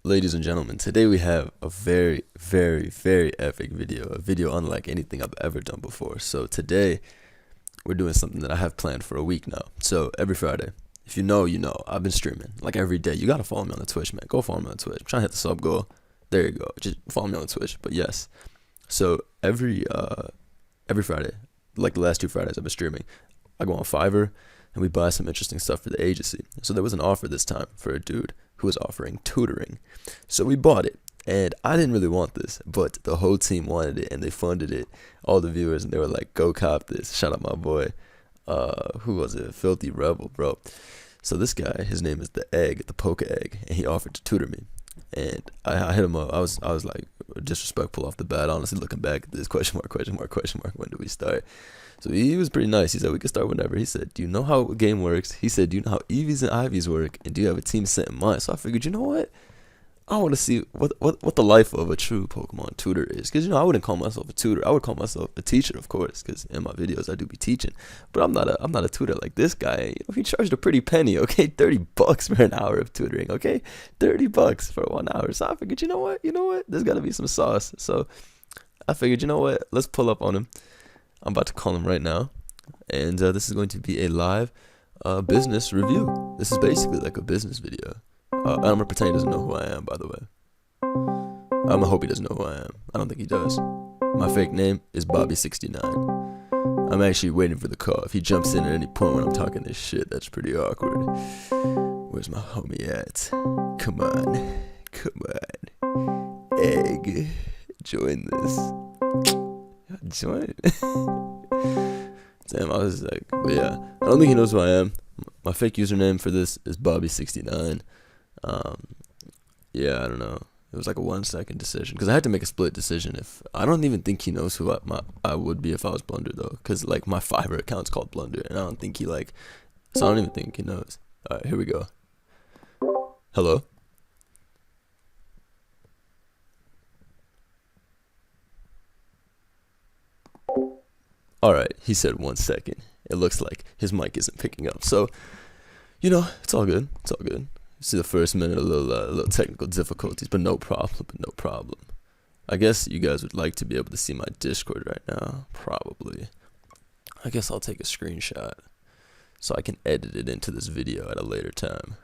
Ladies and gentlemen, today we have a very, very, very epic video. A video unlike anything I've ever done before. So today, we're doing something that I have planned for a week now. So every Friday, if you know, you know, I've been streaming like every day. You gotta follow me on the Twitch, man. Go follow me on Twitch. I'm trying to hit the sub goal. There you go. Just follow me on Twitch. But yes, so every Friday, like the last 2 Fridays I've been streaming, I go on Fiverr and we buy some interesting stuff for the agency. So there was an offer this time for a dude who was offering tutoring. So we bought it, and I didn't really want this, but the whole team wanted it, and they funded it. All the viewers, and they were like, "Go cop this!" Shout out my boy, who was it? Filthy Rebel, bro. So this guy, his name is the Poke Egg, and he offered to tutor me. And I hit him up. I was like disrespectful off the bat. Honestly, looking back at this, question mark, question mark, question mark. When do we start? So he was pretty nice. He said we could start whenever. He said, "Do you know how a game works?" He said, "Do you know how EVs and IVs work? And do you have a team set in mind?" So I figured, you know what? I want to see what the life of a true Pokemon tutor is. Because, you know, I wouldn't call myself a tutor. I would call myself a teacher, of course, because in my videos I do be teaching. But I'm not a tutor like this guy. You know, he charged a pretty penny, okay? $30 for an hour of tutoring, okay? $30 for 1 hour. So I figured, you know what? There's got to be some sauce. So I figured, you know what? Let's pull up on him. I'm about to call him right now. And this is going to be a live business review. This is basically like a business video. I'm gonna pretend he doesn't know who I am, by the way. I'm gonna hope he doesn't know who I am. I don't think he does. My fake name is Bobby69. I'm actually waiting for the call. If he jumps in at any point when I'm talking this shit, that's pretty awkward. Where's my homie at? Come on. Egg. Join this. Join. Damn, I was like, but yeah. I don't think he knows who I am. My fake username for this is Bobby69. Yeah, I don't know. It was like a 1-second decision because I had to make a split decision. If I don't even think he knows who I would be if I was Blunder though, because like my Fiverr account's called Blunder, and I don't think he like. So I don't even think he knows. All right, here we go. Hello. All right, he said 1 second. It looks like his mic isn't picking up, so you know it's all good. It's all good. See the first minute, a little technical difficulties, but no problem. I guess you guys would like to be able to see my Discord right now, probably. I guess I'll take a screenshot so I can edit it into this video at a later time.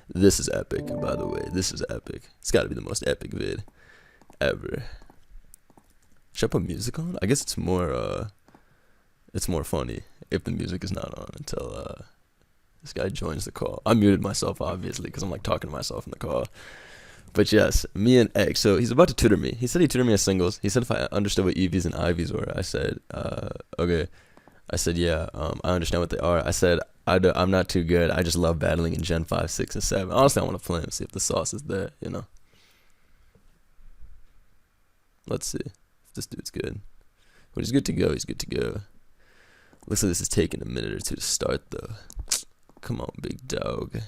This is epic, by the way. This is epic. It's got to be the most epic vid ever. Should I put music on? I guess it's more funny if the music is not on until this guy joins the call. I muted myself obviously because I'm like talking to myself in the call. But yes, me and Egg. So he's about to tutor me. He said he tutored me as singles. He said if I understood what EVs and IVs were. I said, okay. I said, yeah, I understand what they are. I said, I'm not too good. I just love battling in Gen 5, 6, and 7. Honestly, I want to play him, see if the sauce is there, you know. Let's see if this dude's good. When he's good to go, he's good to go. Looks like this is taking a minute or two to start, though. Come on, big dog.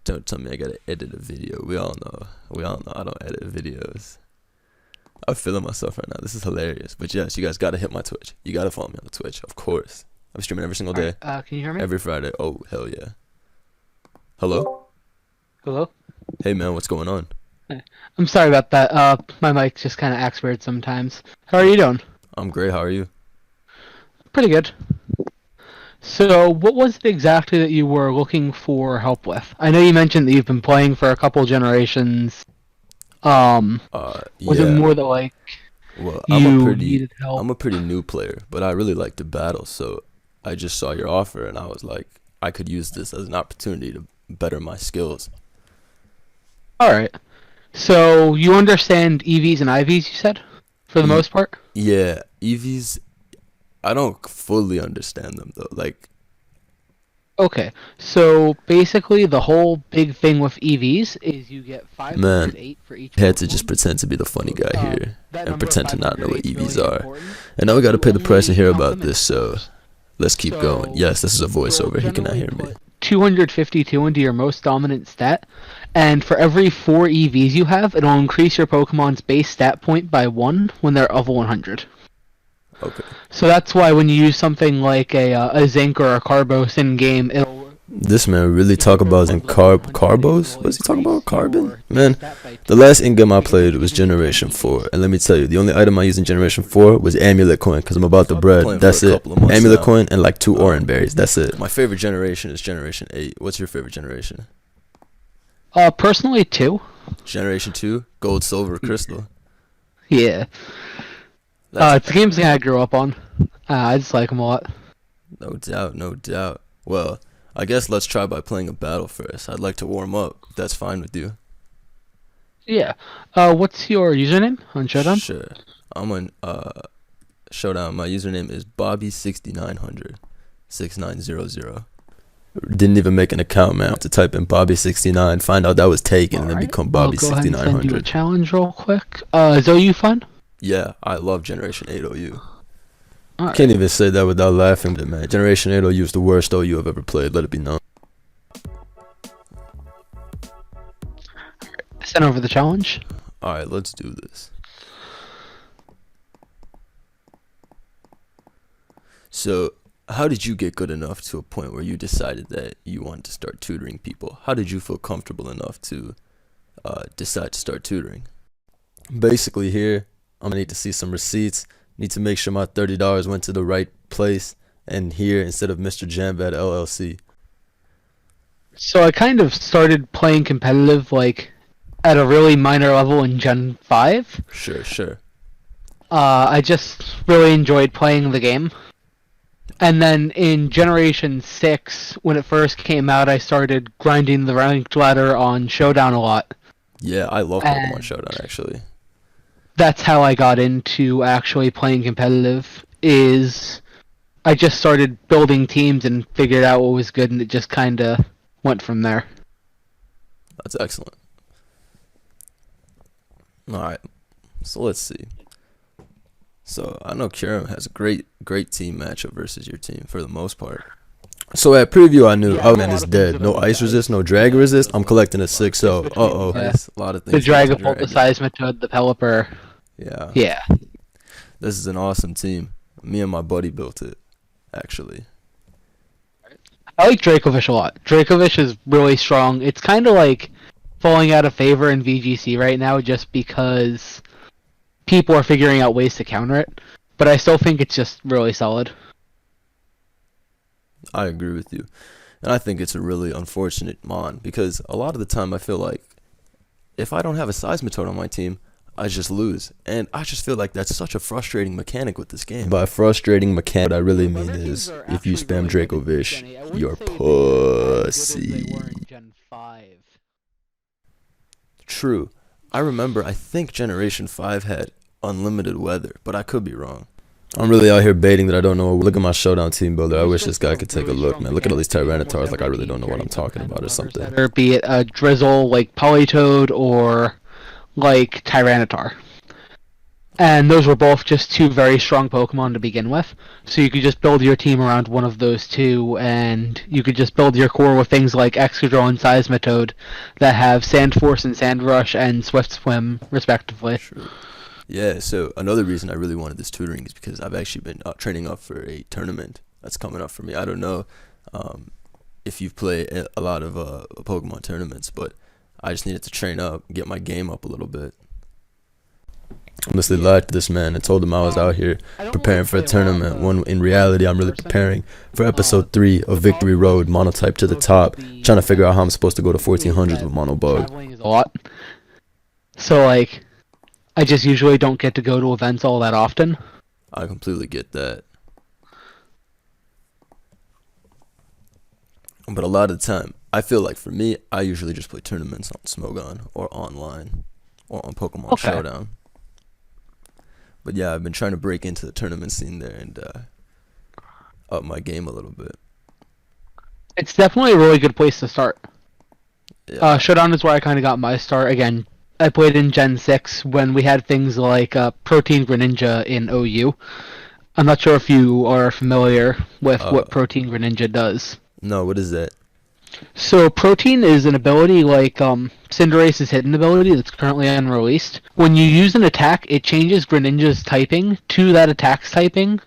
Don't tell me I gotta edit a video. We all know I don't edit videos. I'm feeling myself right now. This is hilarious. But yes, you guys gotta hit my Twitch. You gotta follow me on the Twitch, of course. I'm streaming every single day. Can you hear me? Every Friday. Oh, hell yeah. Hello? Hello? Hey, man, what's going on? I'm sorry about that. My mic just kind of acts weird sometimes. How are you doing? I'm great. How are you? Pretty good. So, what was it exactly that you were looking for help with? I know you mentioned that you've been playing for a couple generations. Was it more that like needed help? I'm a pretty new player, but I really like to battle. So I just saw your offer, and I was like, I could use this as an opportunity to better my skills. All right. So you understand EVs and IVs? You said, for the most part. Yeah, EVs. I don't fully understand them though. Like, okay, so basically the whole big thing with EVs is you get 508 for each. Had to just pretend to be the funny guy here and pretend to not know what EVs are. And now we got to pay the price to hear about this. So let's keep going. Yes, this is a voiceover. He cannot hear me. 252 into your most dominant stat, and for every 4 EVs you have, it'll increase your Pokemon's base stat point by 1 when they're of 100. Okay. So that's why when you use something like a Zinc or a Carbos in game, it'll This man really talk about in carbos? What's he talking about? Carbon? Man, the last in-game I played was Generation 4. And let me tell you, the only item I used in Generation 4 was Amulet Coin because I'm about to bread. That's it. Amulet Coin and like 2 orange berries. That's it. My favorite generation is Generation 8. What's your favorite generation? Personally, 2. Generation 2? Gold, Silver, Crystal. Yeah. It's the games I grew up on. I just like them a lot. No doubt, no doubt. Well, I guess let's try by playing a battle first. I'd like to warm up, if that's fine with you. Yeah. What's your username on Showdown? Sure. I'm on Showdown. My username is Bobby6900 6900. Didn't even make an account, man. To type in Bobby69, find out that was taken, and then become Bobby6900. I'll go ahead and send you a challenge real quick. Is OU fun? Yeah, I love Generation 8 OU. Right. Can't even say that without laughing, but man, Generation 8 OU is the worst OU I've ever played. Let it be known. Send over the challenge. All right, let's do this. So, how did you get good enough to a point where you decided that you wanted to start tutoring people? How did you feel comfortable enough to decide to start tutoring? Basically, here I'm gonna need to see some receipts. Need to make sure my $30 went to the right place, and here instead of Mr. Jamvad LLC. So I kind of started playing competitive like at a really minor level in Gen 5. Sure. I just really enjoyed playing the game. And then in Generation 6, when it first came out, I started grinding the ranked ladder on Showdown a lot. Yeah, I love Pokemon Showdown, actually. That's how I got into actually playing competitive, is I just started building teams and figured out what was good, and it just kind of went from there. That's excellent. Alright, so let's see. So, I know Kiram has a great team matchup versus your team, for the most part. So at preview, I knew, oh man, is dead. No ice resist, no drag resist. I'm collecting a 6, so uh-oh. Yeah. A lot of things. The Dragapult, the Seismitoad, the Pelipper. Yeah. This is an awesome team. Me and my buddy built it, actually. I like Dracovish a lot. Dracovish is really strong. It's kind of like falling out of favor in VGC right now just because people are figuring out ways to counter it. But I still think it's just really solid. I agree with you. And I think it's a really unfortunate mon, because a lot of the time I feel like if I don't have a Seismitoad on my team, I just lose. And I just feel like that's such a frustrating mechanic with this game. By frustrating mechanic, what I really mean is if you spam Dracovish, you're pussy. True. I remember, I think Generation 5 had unlimited weather, but I could be wrong. I'm really out here baiting that I don't know. Look at my Showdown team builder. I wish this guy could take a look, man. Look at all these Tyrannotars like I really don't know what I'm talking about or something. Or be it a Drizzle like Politoed or like Tyranitar. And those were both just 2 very strong Pokemon to begin with. So you could just build your team around one of those 2, and you could just build your core with things like Excadrill and Seismitoad that have Sand Force and Sand Rush and Swift Swim, respectively. True. Yeah, so another reason I really wanted this tutoring is because I've actually been training up for a tournament that's coming up for me. I don't know if you've played a lot of Pokemon tournaments, but I just needed to train up, get my game up a little bit. I honestly lied to this man and told him I was out here preparing for a tournament, when in reality I'm really preparing for episode 3 of Victory Road, Monotype to the top, trying to figure out how I'm supposed to go to 1400s with Monobug. Traveling is a lot. So like, I just usually don't get to go to events all that often. I completely get that. But a lot of the time, I feel like for me, I usually just play tournaments on Smogon or online or on Pokemon Showdown. But yeah, I've been trying to break into the tournament scene there and up my game a little bit. It's definitely a really good place to start. Yeah. Showdown is where I kind of got my start. Again, I played in Gen 6 when we had things like Protein Greninja in OU. I'm not sure if you are familiar with what Protein Greninja does. No, what is that? So Protein is an ability like Cinderace's hidden ability that's currently unreleased. When you use an attack, it changes Greninja's typing to that attack's typing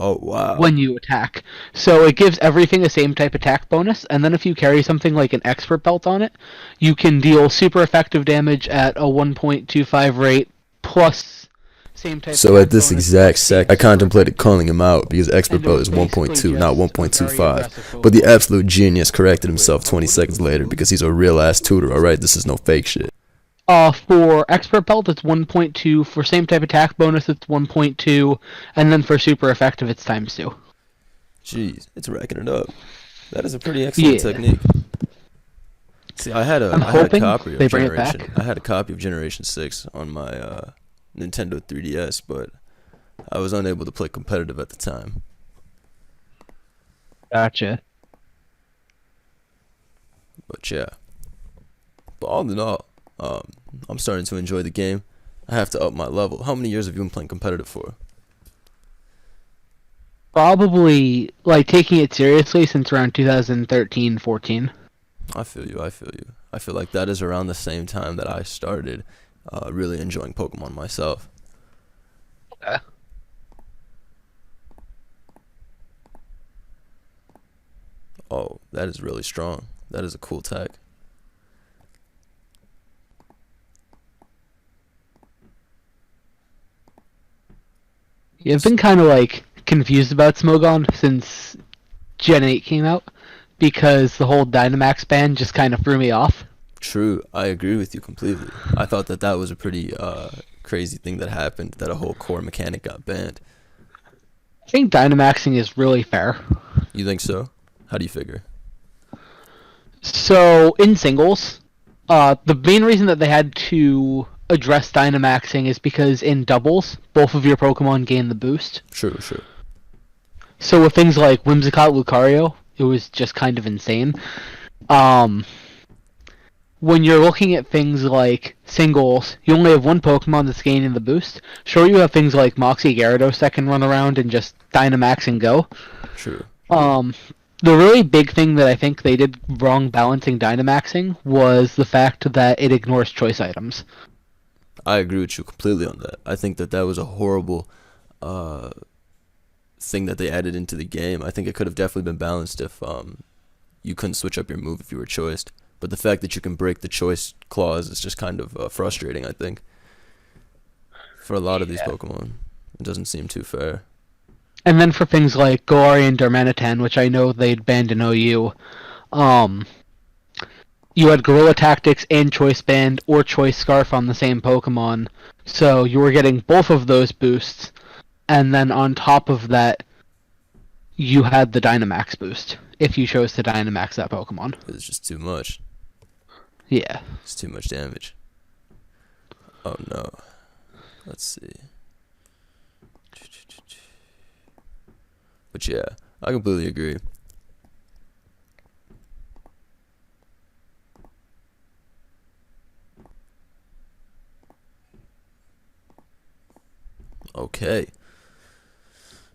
Oh wow. when you attack. So it gives everything the same type attack bonus, and then if you carry something like an expert belt on it, you can deal super effective damage at a 1.25 rate plus same type So at attack this bonus exact plus sec, being I super contemplated effective. calling him out because expert And it boat was is basically 1.2, not just a very 1.25. aggressive But the Pokemon. absolute genius corrected Wait, himself 20 what did seconds you later do? because he's a real ass tutor. All right, this is no fake shit. For expert belt, it's 1.2. For same type attack bonus, it's 1.2, and then for super effective, it's times 2. Jeez, it's racking it up. That is a pretty excellent Yeah, technique. See, I'm I had a hoping copy of they bring it back. Generation 6 on my Nintendo 3DS, but I was unable to play competitive at the time. Gotcha. But yeah, but all in all, I'm starting to enjoy the game. I have to up my level. How many years have you been playing competitive for? Probably like taking it seriously since around 2013-14. I feel you. I feel you. I feel like that is around the same time that I started really enjoying Pokemon myself. Okay. Oh, that is really strong. That is a cool tech. Yeah, I've been kind of like confused about Smogon since Gen 8 came out because the whole Dynamax ban just kind of threw me off. True, I agree with you completely. I thought that that was a pretty crazy thing that happened, that a whole core mechanic got banned. I think Dynamaxing is really fair. You think so? How do you figure? So in singles, the main reason that they had to address Dynamaxing is because in doubles, both of your Pokemon gain the boost. True, true. So with things like Whimsicott, Lucario, it was just kind of insane. Um, when you're looking at things like singles, you only have one Pokemon that's gaining the boost. Sure, you have things like Moxie Gyarados that can run around and just Dynamax and go. True. Um, the really big thing that I think they did wrong balancing Dynamaxing was the fact that it ignores choice items. I agree with you completely on that. I think that that was a horrible uh, thing that they added into the game. I think it could have definitely been balanced if you couldn't switch up your move if you were choiced. But the fact that you can break the choice clause is just kind of frustrating, I think, for a lot of these Yeah. Pokemon. It doesn't seem too fair. And then for things like Galarian and Darmanitan, which I know they'd banned in OU, um, you had Gorilla Tactics and Choice Band or Choice Scarf on the same Pokemon. So you were getting both of those boosts, and then on top of that, you had the Dynamax boost if you chose to Dynamax that Pokemon. It's just too much. Yeah. It's too much damage. Oh no. Let's see. But yeah, I completely agree. Okay.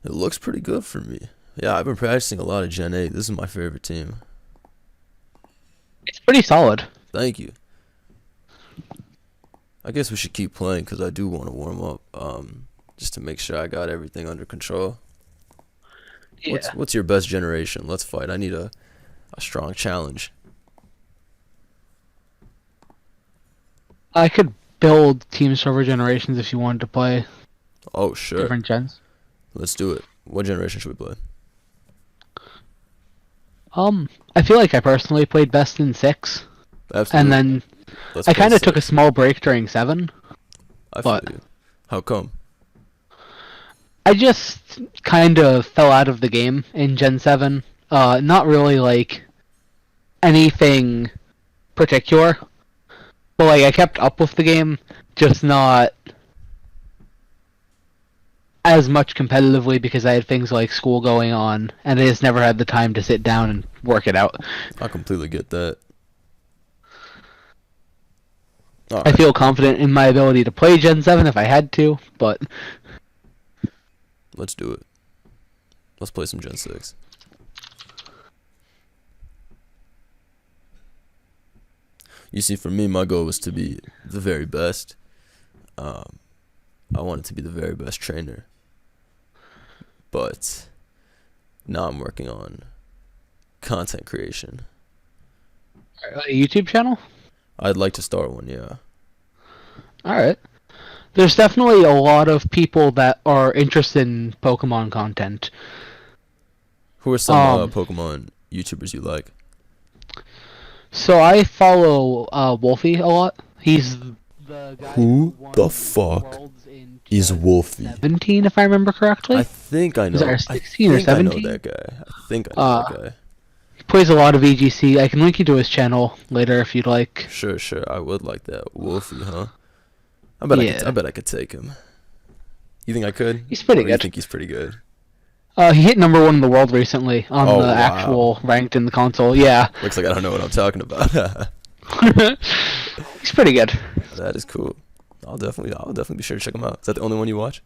It looks pretty good for me. Yeah, I've been practicing a lot of Gen 8. This is my favorite team. It's pretty solid. Thank you. I guess we should keep playing because I do want to warm up. Just to make sure I got everything under control. Yeah. What's your best generation? Let's fight. I need a strong challenge. I could build Team Server Generations if you wanted to play Oh sure. different gens. Let's do it. What generation should we play? I feel like I personally played best in 6, and Absolutely. then Let's I play kind of took a 6. small break during 7, I feel but you. How come? I just kind of fell out of the game in Gen 7. Not really like anything particular, but like I kept up with the game, just not as much competitively because I had things like school going on, and I just never had the time to sit down and work it out. I completely get that. All I right. feel confident in my ability to play Gen 7 if I had to, but Let's do it. Let's play some Gen 6. You see, for me, my goal was to be the very best. I wanted to be the very best trainer. but now I'm working on content creation. A YouTube channel? I'd like to start one, yeah. Alright. There's definitely a lot of people that are interested in Pokemon content. Who are some Pokemon YouTubers you like? So I follow Wolfie a lot. He's the guy Who won the fuck Worlds in is Wolfie? 2017, if I remember correctly. I think I know. Was it 16 or 17? I know that guy. I think I know that guy. He plays a lot of VGC. I can link you to his channel later if you'd like. Sure. I would like that. Wolfie, huh? I bet I could take him. You think I could? He's pretty Or good. You think he's pretty good? He hit number 1 in the world recently on the actual ranked in the console. Yeah. Looks like I don't know what I'm talking about. He's pretty good. That is cool. I'll definitely be sure to check him out. Is that the only one you watch?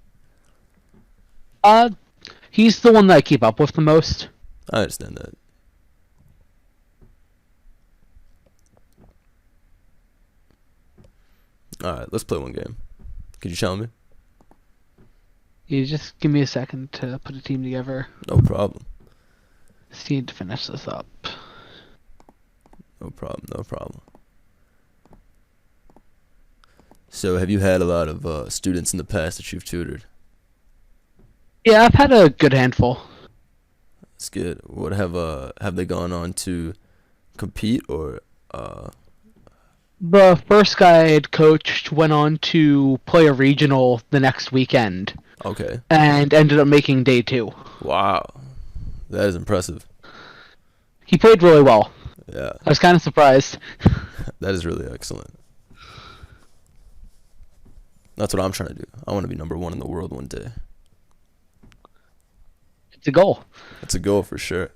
He's the one that I keep up with the most. I understand that. Alright, let's play one game. Could you challenge me? You just give me a second to put a team together. No problem. Just need to finish this up. No problem. So, have you had a lot of students in the past that you've tutored? Yeah, I've had a good handful. That's good. What have they gone on to compete or The first guy I'd coached went on to play a regional the next weekend. Okay. And ended up making day 2. Wow. That is impressive. He played really well. Yeah. I was kind of surprised. That is really excellent. That's what I'm trying to do. I want to be number 1 in the world one day. It's a goal. It's a goal for sure.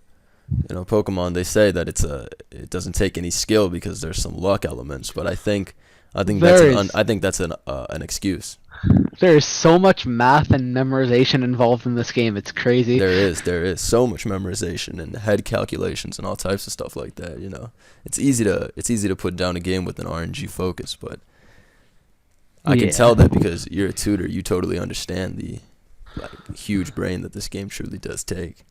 You know, Pokemon, they say that it doesn't take any skill because there's some luck elements, but I think that's an excuse. There is so much math and memorization involved in this game. It's crazy. There is so much memorization and head calculations and all types of stuff like that, you know. It's easy to put down a game with an RNG focus, but I can tell that because you're a tutor, you totally understand the huge brain that this game truly does take.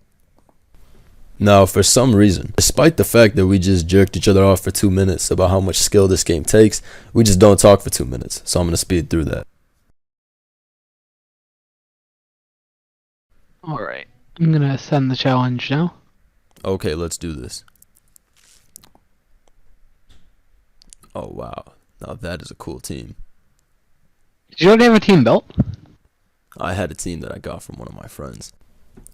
Now, for some reason, despite the fact that we just jerked each other off for 2 minutes about how much skill this game takes, we just don't talk for 2 minutes, so I'm going to speed through that. Alright. I'm going to send the challenge now. Okay, let's do this. Oh, wow. Now that is a cool team. Did you already have a team built? I had a team that I got from one of my friends.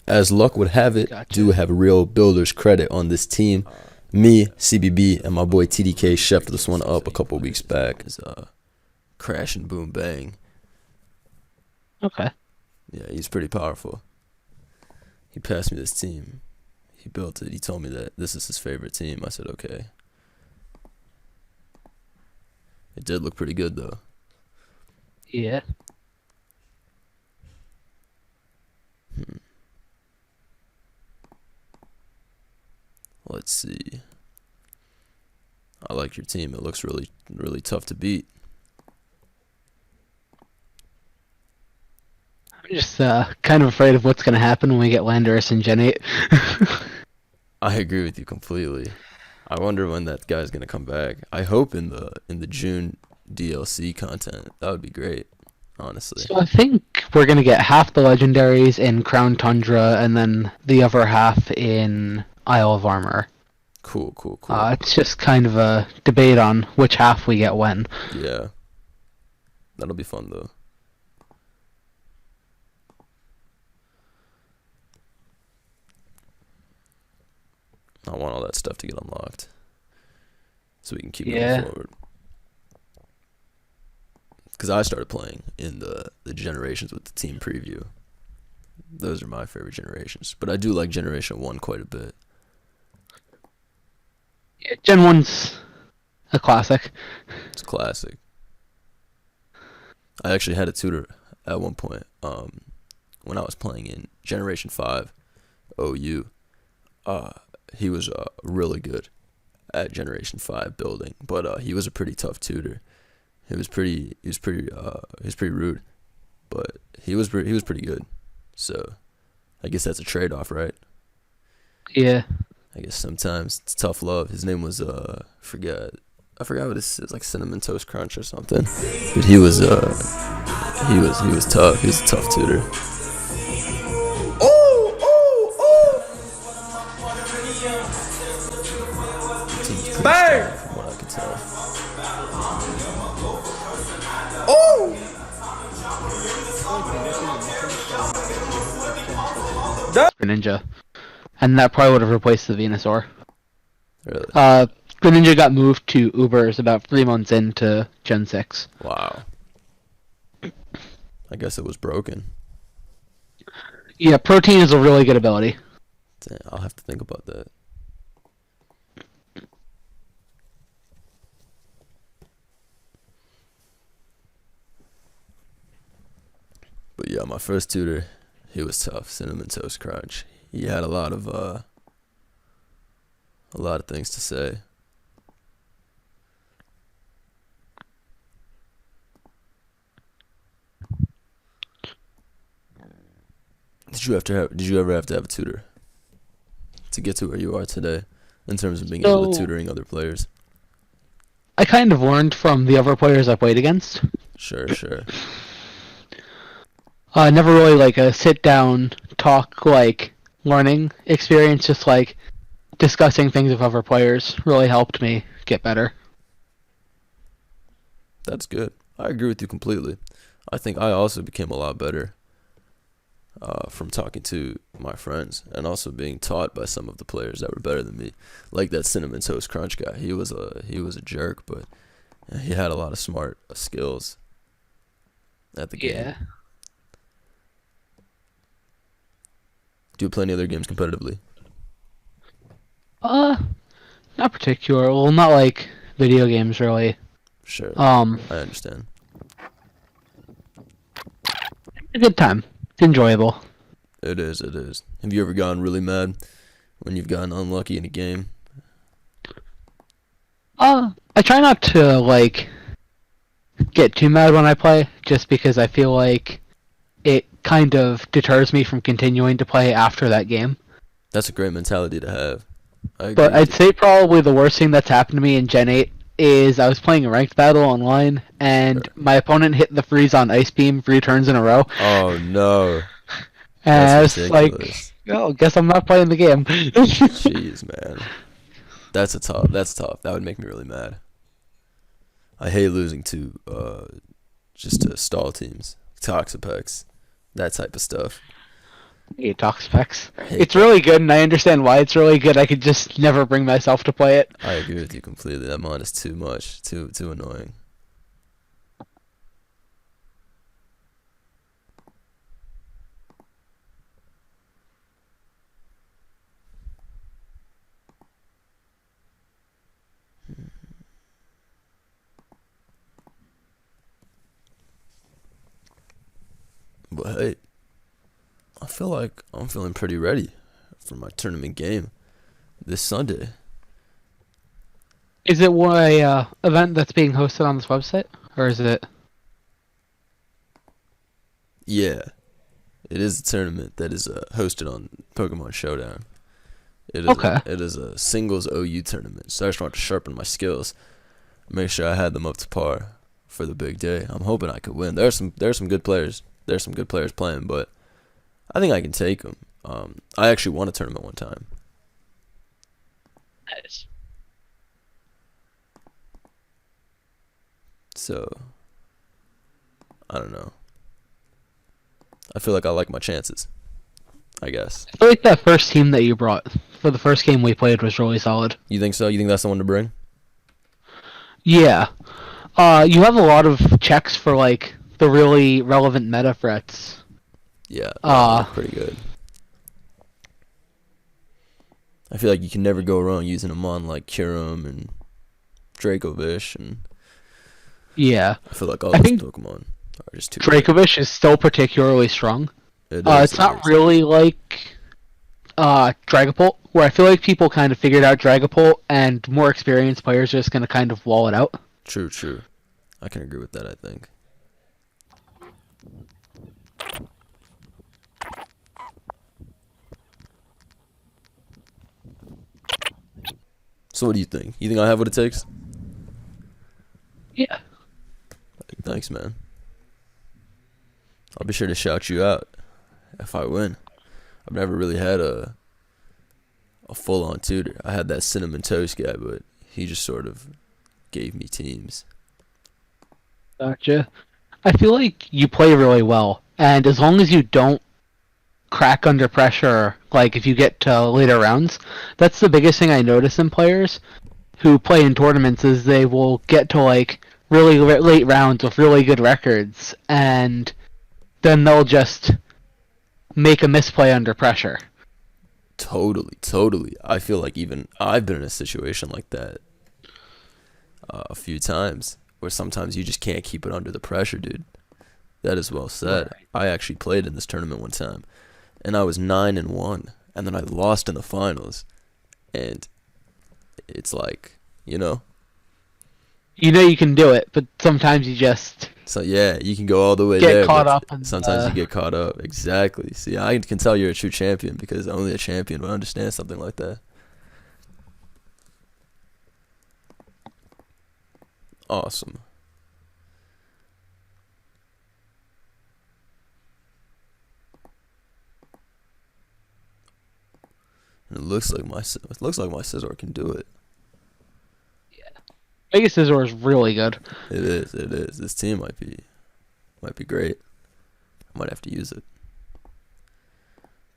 As luck would have it, Gotcha. do have real builder's credit on this team. Me, CBB, and my boy TDK chefed this one up a couple weeks back. It's Crash and Boom Bang. Okay. Yeah, he's pretty powerful. He passed me this team. He built it. He told me that this is his favorite team. I said, okay. It did look pretty good, though. Yeah. Let's see. I like your team. It looks really, really tough to beat. I'm just kind of afraid of what's going to happen when we get Landorus in Gen 8. I agree with you completely. I wonder when that guy's gonna come back. I hope in the June DLC content. That would be great, honestly. So I think we're going to get half the legendaries in Crown Tundra and then the other half in Isle of Armor. Cool. It's just kind of a debate on which half we get when. Yeah. That'll be fun, though. I want all that stuff to get unlocked so we can keep moving forward. Because I started playing in the generations with the team preview. Those are my favorite generations. But I do like Generation 1 quite a bit. Yeah, Gen 1's a classic. It's a classic. I actually had a tutor at one point when I was playing in Generation 5 OU. He was really good at Generation 5 building, but he was a pretty tough tutor. He was pretty rude, but he was pretty good. So I guess that's a trade-off, right? Yeah. I guess sometimes it's tough love. His name was I forgot what it was, like Cinnamon Toast Crunch or something. But he was tough. He was a tough tutor. Bang! From what I could tell. Greninja. And that probably would have replaced the Venusaur. Really? Greninja got moved to Ubers about 3 months into Gen 6. Wow. I guess it was broken. Yeah, Protein is a really good ability. Damn, I'll have to think about that. But yeah, my first tutor, he was tough. Cinnamon Toast Crunch. He had a lot of things to say. Did you ever have to have a tutor to get to where you are today, in terms of being able to tutoring other players? I kind of learned from the other players I played against. Sure. Never really like a sit down talk like learning experience. Just like discussing things with other players really helped me get better. That's good. I agree with you completely. I think I also became a lot better from talking to my friends and also being taught by some of the players that were better than me, like that Cinnamon Toast Crunch guy. He was a jerk, but he had a lot of smart skills at the game. Yeah. Do you play any other games competitively? Not particular. Well, not like video games really. Sure. I understand. A good time. It's enjoyable. It is. Have you ever gotten really mad when you've gotten unlucky in a game? I try not to like get too mad when I play, just because I feel like it kind of deters me from continuing to play after that game. That's a great mentality to have. But I'd say probably the worst thing that's happened to me in Gen 8 is I was playing a ranked battle online, and my opponent hit the freeze on Ice Beam 3 turns in a row. Oh no. And I was ridiculous. like, oh, guess I'm not playing the game. Jeez, man. That's tough. That would make me really mad. I hate losing to just to stall teams, Toxapex, that type of stuff. Hey, Toxapex. It's really good, and I understand why it's really good. I could just never bring myself to play it. I agree with you completely. That mon is too much, too annoying. But hey, I feel like I'm feeling pretty ready for my tournament game this Sunday. Is it a event that's being hosted on this website, or is it? Yeah, it is a tournament that is hosted on Pokemon Showdown. It is a singles OU tournament, so I just want to sharpen my skills, make sure I had them up to par for the big day. I'm hoping I could win. There's some good players. There's some good players playing, but I think I can take them. I actually won a tournament one time. Nice. So, I don't know. I feel like I like my chances, I guess. I feel like that first team that you brought for the first game we played was really solid. You think so? You think that's the one to bring? Yeah. You have a lot of checks for like the really relevant meta threats. Yeah, pretty good. I feel like you can never go wrong using a mon like Kyurem and Dracovish, and yeah, I feel like all those Pokemon are just too Dracovish is still particularly strong. It's not really like Dragapult, where I feel like people kind of figured out Dragapult, and more experienced players are just going to kind of wall it out. True. I can agree with that, I think. So what do you think? You think I have what it takes? Yeah. Thanks, man. I'll be sure to shout you out if I win. I've never really had a full on tutor. I had that cinnamon toast guy, but he just sort of gave me teams. Gotcha. I feel like you play really well, and as long as you don't crack under pressure, like if you get to later rounds, that's the biggest thing I notice in players who play in tournaments is they will get to like really late rounds with really good records, and then they'll just make a misplay under pressure. Totally, totally. I feel like even I've been in a situation like that a few times where sometimes you just can't keep it under the pressure, dude. That is well said. Right. I actually played in this tournament one time, and I was 9-1, and then I lost in the finals, and it's like, You know you can do it, but sometimes you just so yeah, you can go all the way get there, caught but up in sometimes you get caught up. Exactly. See, I can tell you're a true champion because only a champion would understand something like that. Awesome. And it looks like my scissor can do it. Vegas Scissor is really good. It is. It is. This team might be great. I might have to use it.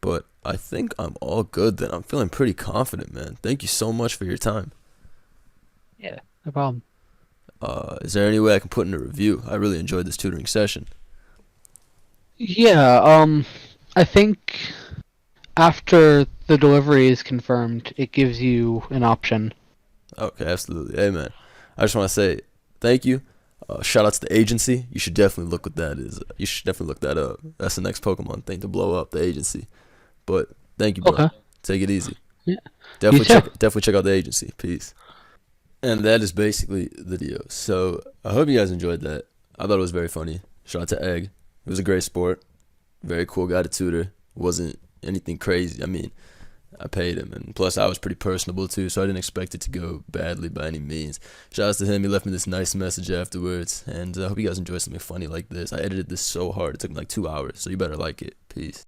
But I think I'm all good then. I'm feeling pretty confident, man. Thank you so much for your time. Yeah, no problem. Is there any way I can put in a review? I really enjoyed this tutoring session. Yeah, I think after the delivery is confirmed, it gives you an option. Okay, absolutely. Hey, man. I just want to say thank you. Shout out to the agency. You should definitely look what that is. You should definitely look that up. That's the next Pokemon thing to blow up, the agency. But thank you, bro. Okay. Take it easy. Yeah. Definitely You too. definitely check out the agency. Peace. And that is basically the video. So I hope you guys enjoyed that. I thought it was very funny. Shout out to Egg. It was a great sport. Very cool guy to tutor. Wasn't anything crazy. I mean, I paid him, and plus I was pretty personable too, so I didn't expect it to go badly by any means. Shout out to him. He left me this nice message afterwards, and I hope you guys enjoy something funny like this. I edited this so hard. It took me like 2 hours, so you better like it. Peace.